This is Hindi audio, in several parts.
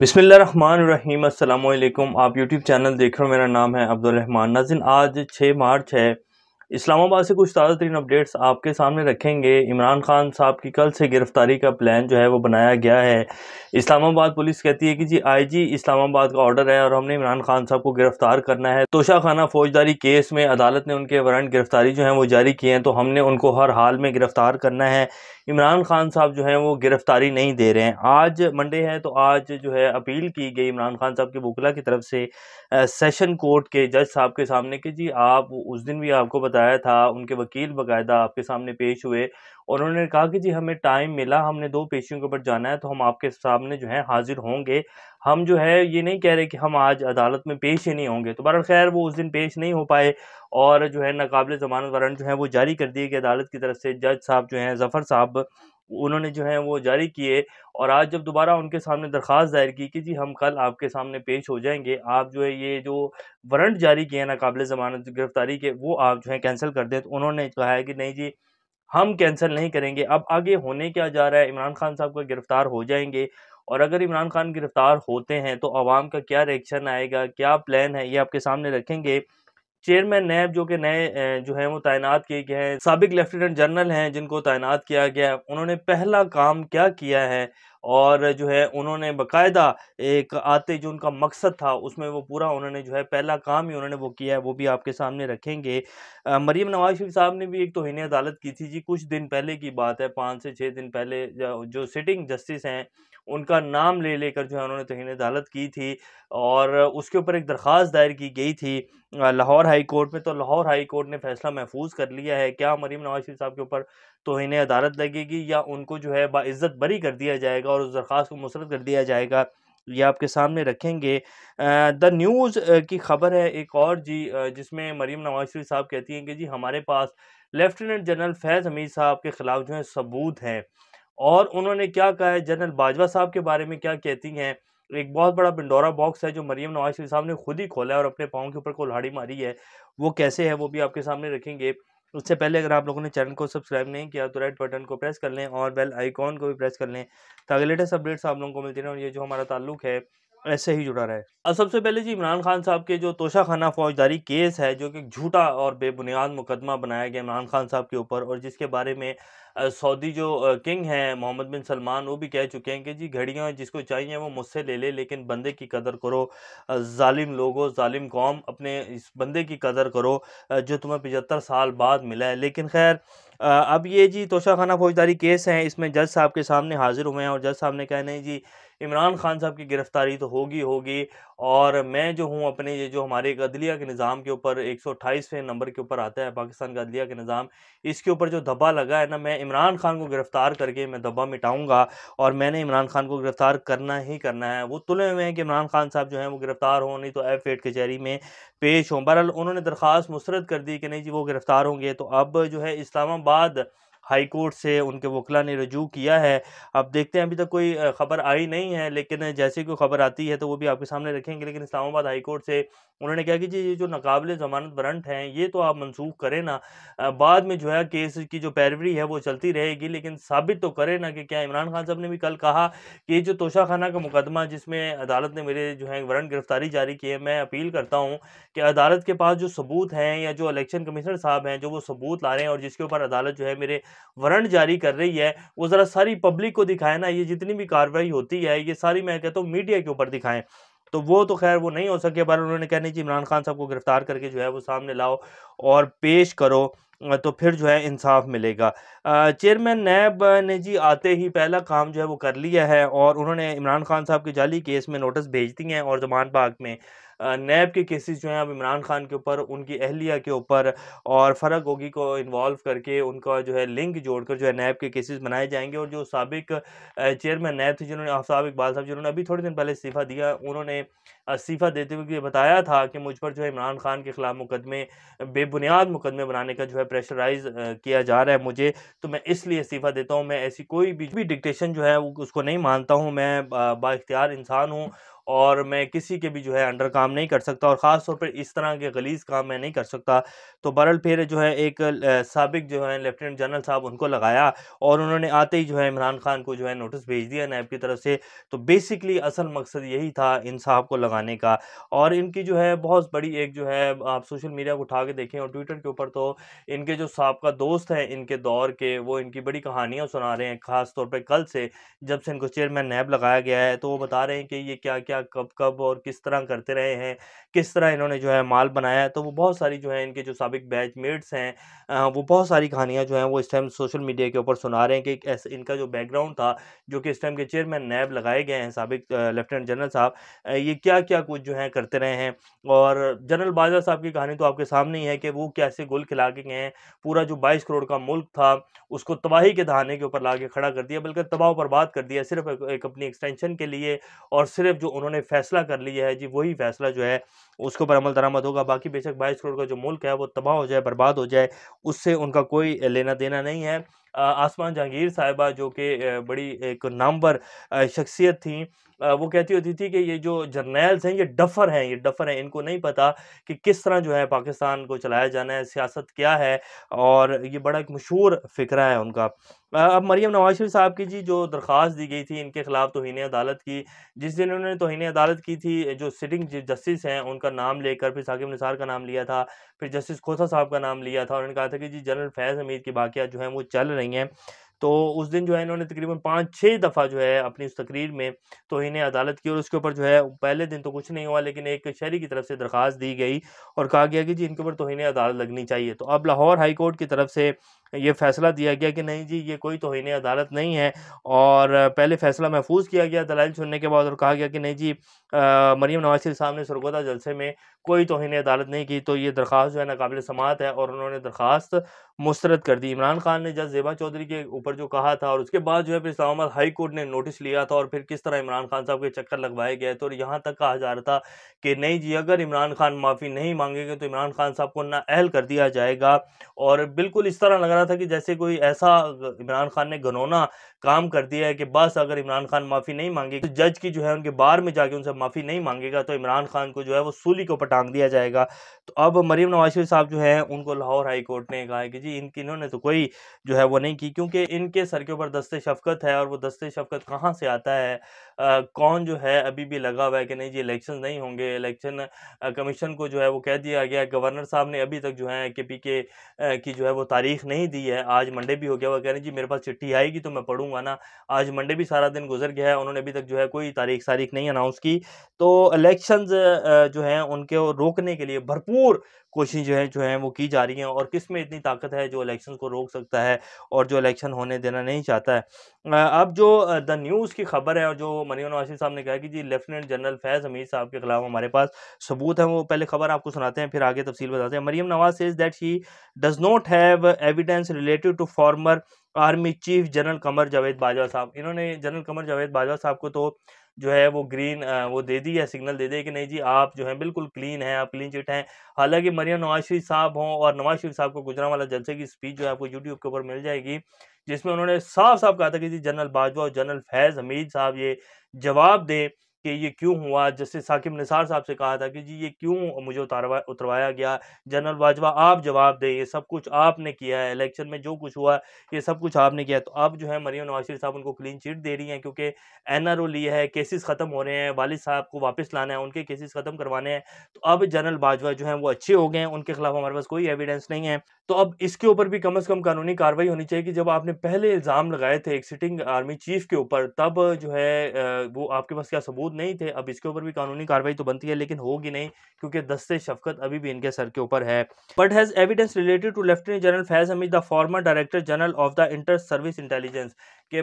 बिस्मिल्लाहिर्रहमानिर्रहीम अस्सलामुअलैकुम। आप यूट्यूब चैनल देख रहे हो, मेरा नाम है अब्दुल रहमान। नाज़रीन, आज 6 मार्च है। इस्लामाबाद से कुछ ताज़ा तरीन अपडेट्स आपके सामने रखेंगे। इमरान खान साहब की कल से गिरफ़्तारी का प्लान जो है वो बनाया गया है। इस्लामाबाद पुलिस कहती है कि जी आईजी इस्लामाबाद का ऑर्डर है और हमने इमरान खान साहब को गिरफ़्तार करना है। तोशाखाना फौजदारी केस में अदालत ने उनके वारंट गिरफ़्तारी जो है वो जारी किए हैं, तो हमने उनको हर हाल में गिरफ़्तार करना है। इमरान खान साहब जो हैं वो गिरफ़्तारी नहीं दे रहे हैं। आज मंडे है, तो आज जो है अपील की गई इमरान खान साहब के वकील की तरफ से सेशन कोर्ट के जज साहब के सामने कि जी आप उस दिन भी आपको बताया था, उनके वकील बाकायदा आपके सामने पेश हुए और उन्होंने कहा कि जी हमें टाइम मिला, हमने 2 पेशियों के ऊपर जाना है, तो हम आपके सामने जो है हाज़िर होंगे। हम जो है ये नहीं कह रहे कि हम आज अदालत में पेश ही नहीं होंगे। तो बहरहाल ख़ैर वो उस दिन पेश नहीं हो पाए और जो है नाक़ाबिल ज़मानत वारंट जो है वो जारी कर दिए गए अदालत की तरफ से। जज साहब जो हैं ज़फ़र साहब, उन्होंने जो है वो जारी किए और आज जब दोबारा उनके सामने दरख्वास्त दायर की कि जी हम कल आपके सामने पेश हो जाएँगे, आप जो है ये जो वारंट जारी किए हैं नाक़ाबिल ज़मानत गिरफ़्तारी के, वो आप जो है कैंसल कर दें। तो उन्होंने कहा है कि नहीं जी, हम कैंसल नहीं करेंगे। अब आगे होने क्या जा रहा है, इमरान खान साहब का गिरफ़्तार हो जाएँगे और अगर इमरान खान गिरफ़्तार होते हैं तो अवाम का क्या रिएक्शन आएगा, क्या प्लान है, ये आपके सामने रखेंगे। चेयरमैन नैब जो कि नए जो हैं वो तैनात किए गए हैं, साबिक लेफ्टिनेंट जनरल हैं जिनको तैनात किया गया है, उन्होंने पहला काम क्या किया है और जो है उन्होंने बाकायदा एक आते जो उनका मकसद था उसमें वो पूरा उन्होंने जो है पहला काम ही उन्होंने वो किया है, वो भी आपके सामने रखेंगे। मरीम नवाज़ शरीफ साहब ने भी एक तौहीन अदालत की थी जी, कुछ दिन पहले की बात है, 5 से 6 दिन पहले जो सिटिंग जस्टिस हैं उनका नाम ले लेकर जो है उन्होंने तौहीन अदालत की थी और उसके ऊपर एक दरख्वास्त दायर की गई थी लाहौर हाई कोर्ट में। तो लाहौर हाई कोर्ट ने फैसला महफूज कर लिया है। क्या मरीम नवाज शरीफ साहब के ऊपर तौहीन अदालत लगेगी या उनको जो है बाइज्जत बरी कर दिया जाएगा और उस दरख्वास्त को मुस्तरद कर दिया जाएगा, ये आपके सामने रखेंगे। द न्यूज़ की खबर है एक और जी, जिसमें मरीम नवाज शरीफ साहब कहती हैं कि जी हमारे पास लेफ्टिनेंट जनरल फैज़ हमीद साहब के खिलाफ जो है सबूत हैं। और उन्होंने क्या कहा है, जनरल बाजवा साहब के बारे में क्या कहती हैं। एक बहुत बड़ा पिंडोरा बॉक्स है जो मरीम नवाज शरीफ साहब ने खुद ही खोला है और अपने पाँव के ऊपर कुल्हाड़ी मारी है। वो कैसे है वो भी आपके सामने रखेंगे। उससे पहले अगर आप लोगों ने चैनल को सब्सक्राइब नहीं किया तो रेड बटन को प्रेस कर लें और बेल आइकॉन को भी प्रेस कर लें ताकि लेटेस्ट अपडेट्स आप लोगों को मिलती रहें और ये जो हमारा ताल्लुक है ऐसे ही जुड़ा रहे। अब सबसे पहले जी इमरान खान साहब के जो तोशाखाना फौजदारी केस है, जो कि झूठा और बेबुनियाद मुकदमा बनाया गया इमरान खान साहब के ऊपर और जिसके बारे में सऊदी जो किंग हैं मोहम्मद बिन सलमान, वो भी कह चुके हैं कि जी घड़ियाँ जिसको चाहिए वो मुझसे ले ले, लेकिन बंदे की कदर करो। ज़ालिम लोगो, ज़ालिम कौम, अपने इस बंदे की कदर करो जो तुम्हें 75 साल बाद मिला है। लेकिन खैर अब ये जी तोशाखाना फौजदारी केस हैं, इसमें जज साहब के सामने हाजिर हुए हैं और जज साहब ने कहा नहीं जी इमरान खान साहब की गिरफ्तारी तो होगी होगी और मैं जो हूँ अपने ये जो हमारे एक अदलिया के निज़ाम के ऊपर 128वें नंबर के ऊपर आता है पाकिस्तान का अदलिया का निज़ाम, इसके ऊपर जो धब्बा लगा है ना, मैं इमरान खान को गिरफ़्तार करके मैं धब्बा मिटाऊँगा और मैंने इमरान खान को गिरफ़्तार करना ही करना है। वो तुले हुए हैं कि इमरान खान साहब जो हैं वो गिरफ़्तार हों, नहीं तो F8 कचहरी में पेश हों। बहरहाल उन्होंने दरख्वास्त मुस्तरद कर दी कि नहीं जी वो गिरफ़्तार होंगे। तो अब जो है इस्लामाबाद हाई कोर्ट से उनके वकील ने रजू किया है। अब देखते हैं, अभी तक कोई खबर आई नहीं है, लेकिन जैसे ही कोई खबर आती है तो वो भी आपके सामने रखेंगे। लेकिन इस्लामाबाद हाई कोर्ट से उन्होंने कहा कि जी ये जो नाकाबिल ज़मानत वारंट हैं ये तो आप मनसूख करें ना, बाद में जो है केस की जो पैरवी है वो चलती रहेगी, लेकिन साबित तो करें ना कि क्या। इमरान खान साहब ने भी कल कहा कि ये जो तोशाखाना का मुकदमा जिसमें अदालत ने मेरे जो है वारंट गिरफ्तारी जारी की है, मैं अपील करता हूँ कि अदालत के पास जो सबूत हैं या जो इलेक्शन कमिश्नर साहब हैं जो वो सबूत ला रहे हैं और जिसके ऊपर अदालत जो है मेरे वारंट जारी कर रही है, वो ज़रा सारी पब्लिक को दिखाएँ ना। ये जितनी भी कार्रवाई होती है ये सारी मैं कहता हूँ मीडिया के ऊपर दिखाएँ। तो वो तो खैर वो नहीं हो सके, पर उन्होंने कहा नहीं जी इमरान खान साहब को गिरफ्तार करके जो है वो सामने लाओ और पेश करो, तो फिर जो है इंसाफ मिलेगा। चेयरमैन नैब ने जी आते ही पहला काम जो है वो कर लिया है और उन्होंने इमरान खान साहब के जाली केस में नोटिस भेज दिए हैं और ज़मान पाक में नैब के केसेस जो हैं अब इमरान खान के ऊपर, उनकी अहलिया के ऊपर और फ़रग गोगी को इन्वॉल्व करके उनका जो है लिंक जोड़कर जो है नैब के केसेस बनाए जाएँगे। और जो साबिक चेयरमैन नैब थे जिन्होंने आफ्ताब इकबाल साहब, जिन्होंने अभी थोड़े दिन पहले इस्तीफ़ा दिया, उन्होंने इस्तीफ़ा देते हुए ये बताया था कि मुझ पर जो है इमरान खान के खिलाफ मुकदमे, बेबुनियाद मुकदमे बनाने का जो है प्रेशराइज़ किया जा रहा है मुझे, तो मैं इसलिए इस्तीफ़ा देता हूँ। मैं ऐसी कोई भी डिक्टेशन जो है वो उसको नहीं मानता हूँ। मैं बाइख्तियार इंसान हूँ और मैं किसी के भी जो है अंडर काम नहीं कर सकता, और ख़ास तौर पर इस तरह के गलीज़ काम मैं नहीं कर सकता। तो बहरहाल फिर जो है एक साबिक जो है लेफ्टिनेंट जनरल साहब उनको लगाया, और उन्होंने आते ही जो है इमरान खान को जो है नोटिस भेज दिया नैब की तरफ से। तो बेसिकली असल मकसद यही था इन साहब को लगाने का। और इनकी जो है बहुत बड़ी एक जो है, आप सोशल मीडिया को उठा के देखें और ट्विटर के ऊपर, तो इनके जो साबका दोस्त हैं इनके दौर के, वो इनकी बड़ी कहानियाँ सुना रहे हैं। ख़ास तौर पे कल से जब से इनको चेयरमैन नैब लगाया गया है, तो वो बता रहे हैं कि ये क्या-क्या, कब-कब और किस तरह करते रहे हैं, किस तरह इन्होंने जो है माल बनाया है। तो वो बहुत सारी जो है इनके जो साबिक बैचमेट्स हैं, वो बहुत सारी कहानियाँ जो हैं वो इस टाइम सोशल मीडिया के ऊपर सुना रहे हैं कि ऐसे इनका जो बैकग्राउंड था, जो कि इस टाइम के चेयरमैन नैब लगाए गए हैं साबिक लेफ्टिनेंट जनरल साहब, ये क्या-क्या कुछ जो है करते रहे हैं। और जनरल बाजवा साहब की कहानी तो आपके सामने ही है कि वो कैसे गुल खिला के गए हैं। पूरा जो 22 करोड़ का मुल्क था, उसको तबाही के दहाने के ऊपर लाके खड़ा कर दिया, बल्कि तबाह व बर्बाद कर दिया, सिर्फ़ एक अपनी एक्सटेंशन के लिए। और सिर्फ़ जो उन्होंने फ़ैसला कर लिया है जी, वही फ़ैसला जो है उसके ऊपर अमल दरामद होगा। बाकी बेशक 22 करोड़ का जो मुल्क है वो तबाह हो जाए, बर्बाद हो जाए, उससे उनका कोई लेना-देना नहीं है। आसमा जहांगीर साहिबा, जो कि बड़ी एक नामवर शख्सियत थीं, वो कहती होती थी कि ये जो जर्नैल्स हैं ये डफ़र हैं, ये डफ़र हैं, इनको नहीं पता कि किस तरह जो है पाकिस्तान को चलाया जाना है, सियासत क्या है। और ये बड़ा एक मशहूर फ़िक्रा है उनका। अब मरीम नवाज़ शरीफ साहब की जी जो दरख़्वास्त दी गई थी इनके खिलाफ तौहीन अदालत की, जिस दिन उन्होंने तौहीन अदालत की थी, जो सिटिंग जस्टिस हैं उनका नाम लेकर, फिर साकिब निसार का नाम लिया था, फिर जस्टिस खोसा साहब का नाम लिया था, उन्होंने कहा था कि जी जनरल फैज़ हमीद की बाक़ियात जो हैं वो चल रही हैं। तो उस दिन जो है इन्होंने तकरीबन 5-6 दफ़ा जो है अपनी उस तकरीर में तौहीन अदालत की, और उसके ऊपर जो है पहले दिन तो कुछ नहीं हुआ, लेकिन एक शहरी की तरफ से दरख़्वास्त दी गई और कहा गया कि जी इनके ऊपर तौहीन अदालत लगनी चाहिए। तो अब लाहौर हाई कोर्ट की तरफ से ये फ़ैसला दिया गया कि नहीं जी, ये कोई तौहीन अदालत नहीं है। और पहले फ़ैसला महफूज़ किया गया दलाइल सुनने के बाद, और कहा गया कि नहीं जी, मरीम नवाज़ शरीफ साहब ने सरगोदा जलसे में कोई तौहीन अदालत नहीं की, तो ये दरख़्वास्त जो है नाक़ाबिल समाअत है, और उन्होंने दरख़्वास्त मुस्तरद कर दी। इमरान खान ने जज ज़ेबा चौधरी के ऊपर जो कहा था, और उसके बाद जो है फिर इस्लामाबाद हाई कोर्ट ने नोटिस लिया था, और फिर किस तरह इमरान खान साहब के चक्कर लगवाए गए थे, और यहाँ तक कहा जा रहा था कि नहीं जी, अगर इमरान खान माफ़ी नहीं मांगेंगे तो इमरान खान साहब को नाअहल कर दिया जाएगा। और बिल्कुल इस तरह लग रहा था कि जैसे कोई ऐसा इमरान खान ने घिनौना काम कर दिया है कि बस अगर इमरान खान माफ़ी नहीं मांगेगा, तो जज की जो है उनके बार में जाके उनसे माफ़ी नहीं मांगेगा, तो इमरान खान को जो है वो सूली के ऊपर टांग दिया जाएगा। तो अब मरीम नवाज़ शरीफ साहब जो है उनको लाहौर हाई कोर्ट ने कहा है कि जी इन्होंने तो कोई जो है वो नहीं की, क्योंकि इनके सर के ऊपर दस्ते शफ़क़त है, और वो दस्ते शफ़क़त कहाँ से आता है? कौन जो है अभी भी लगा हुआ है कि नहीं जी इलेक्शन नहीं होंगे। इलेक्शन कमीशन को जो है वो कह दिया गया है। गवर्नर साहब ने अभी तक जो है केपीके की जो है वो तारीख नहीं दी है। आज मंडे भी हो गया, वो कह रहे हैं जी मेरे पास चिट्ठी आएगी तो मैं पढ़ूँगा ना। आज मंडे भी सारा दिन गुज़र गया है, उन्होंने अभी तक जो है कोई तारीख नहीं अनाउंस की। तो इलेक्शंस जो हैं उनको रोकने के लिए भरपूर कोशिश जो है वो की जा रही हैं, और किसमें इतनी ताकत है जो इलेक्शंस को रोक सकता है और जो इलेक्शन होने देना नहीं चाहता है। अब जो द न्यूज़ की खबर है, और जो मरीम नवाज़ शरीफ साहब ने कहा कि जी लेफ्टिनेंट जनरल फैज़ हमीद साहब के खिलाफ हमारे पास सबूत है, वो पहले खबर आपको सुनाते हैं, फिर आगे तफसील बताते हैं। Maryam Nawaz says that she does not have evidence related to former army chief general Qamar Javed Bajwa sahab. इन्होंने जनरल कमर जावेद बाजवा साहब को तो जो है वो ग्रीन वो दे दी है, सिग्नल दे दिया कि नहीं जी आप जो है बिल्कुल क्लीन हैं, आप क्लीन चिट हैं। हालाँकि मरीम नवाज़ शरीफ साहब हों और नवाज़ शरीफ साहब को गुजरांवाला जलसे की स्पीच जो है आपको यूट्यूब के ऊपर मिल जाएगी, जिसमें उन्होंने साफ-साफ कहा था कि जी जनरल बाजवा और जनरल फैज़ हमीद साहब ये जवाब दें कि ये क्यों हुआ। जस्टिस साकिब निसार साहब से कहा था कि जी ये क्यों मुझे उतरवाया गया। जनरल बाजवा आप जवाब दें, ये सब कुछ आपने किया है, इलेक्शन में जो कुछ हुआ ये सब कुछ आपने किया है। तो अब जो है मरीम नवाज़ शरीफ साहब उनको क्लीन चिट दे रही हैं, क्योंकि एनआरओ लिया है, केसेस खत्म हो रहे हैं, वालिद साहब को वापस लाना है, उनके केसेस खत्म करवाने हैं। तो अब जनरल बाजवा जो हैं वो अच्छे हो गए हैं, उनके खिलाफ हमारे पास कोई एविडेंस नहीं है। तो अब इसके ऊपर भी कम से कम कानूनी कार्रवाई होनी चाहिए कि जब आपने पहले इल्ज़ाम लगाए थे एक सिटिंग आर्मी चीफ के ऊपर, तब जो है वो आपके पास क्या सबूत नहीं थे। अब इसके ऊपर भी कानूनी कार्रवाई तो बनती है, लेकिन होगी नहीं, क्योंकि दस्ते शफ़क़त अभी भी इनके सर के ऊपर है। But has evidence related to lieutenant general Faiz Hameed the former director general of the inter service intelligence के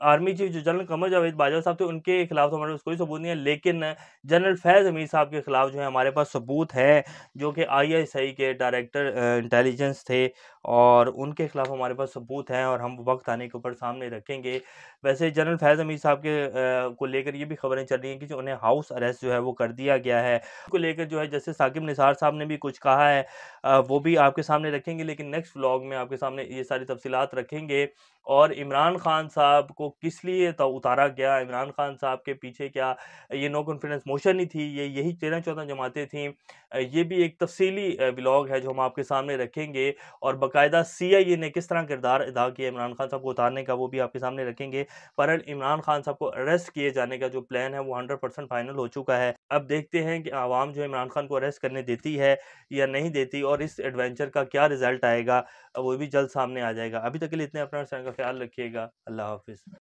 आर्मी चीफ जो जनरल कमर जावेद बाजवा साहब थे, उनके खिलाफ तो हमारे पास कोई सबूत नहीं है, लेकिन जनरल फैज़ हमीद साहब के खिलाफ जो है हमारे पास सबूत है, जो कि आईएसआई के डायरेक्टर इंटेलिजेंस थे, और उनके खिलाफ हमारे पास सबूत हैं, और हम वक्त आने के ऊपर सामने रखेंगे। वैसे जनरल फैज़ हमीद साहब के को लेकर ये भी खबरें चल रही हैं कि जो उन्हें हाउस अरेस्ट जो है वो कर दिया गया है। को लेकर जो है जैसे साकिब निसार साहब ने भी कुछ कहा है, वो भी आपके सामने रखेंगे, लेकिन नेक्स्ट व्लॉग में आपके सामने ये सारी तफसीलात रखेंगे। और इमरान खान साहब को किस लिए तो उतारा गया, इमरान खान साहब के पीछे क्या ये नो कॉन्फिडेंस मोशन ही थी, ये यही 13-14 जमातें थीं। ये भी एक तफसीली व्लॉग है जो हम आपके सामने रखेंगे, और बाकायदा सीआईए ने किस तरह किरदार अदा किया इमरान खान साहब को उतारने का, वो भी आपके सामने रखेंगे। बहरहाल इमरान खान साहब को अरेस्ट किए जाने का जो प्लान है वो 100% फाइनल हो चुका है। अब देखते हैं कि आवाम जो है इमरान खान को अरेस्ट करने देती है या नहीं देती, और इस एडवेंचर का क्या रिजल्ट आएगा वो भी जल्द सामने आ जाएगा। अभी तक के लिए इतने, अपना चैनल का ख्याल रखिएगा। अल्लाह हाफिज़।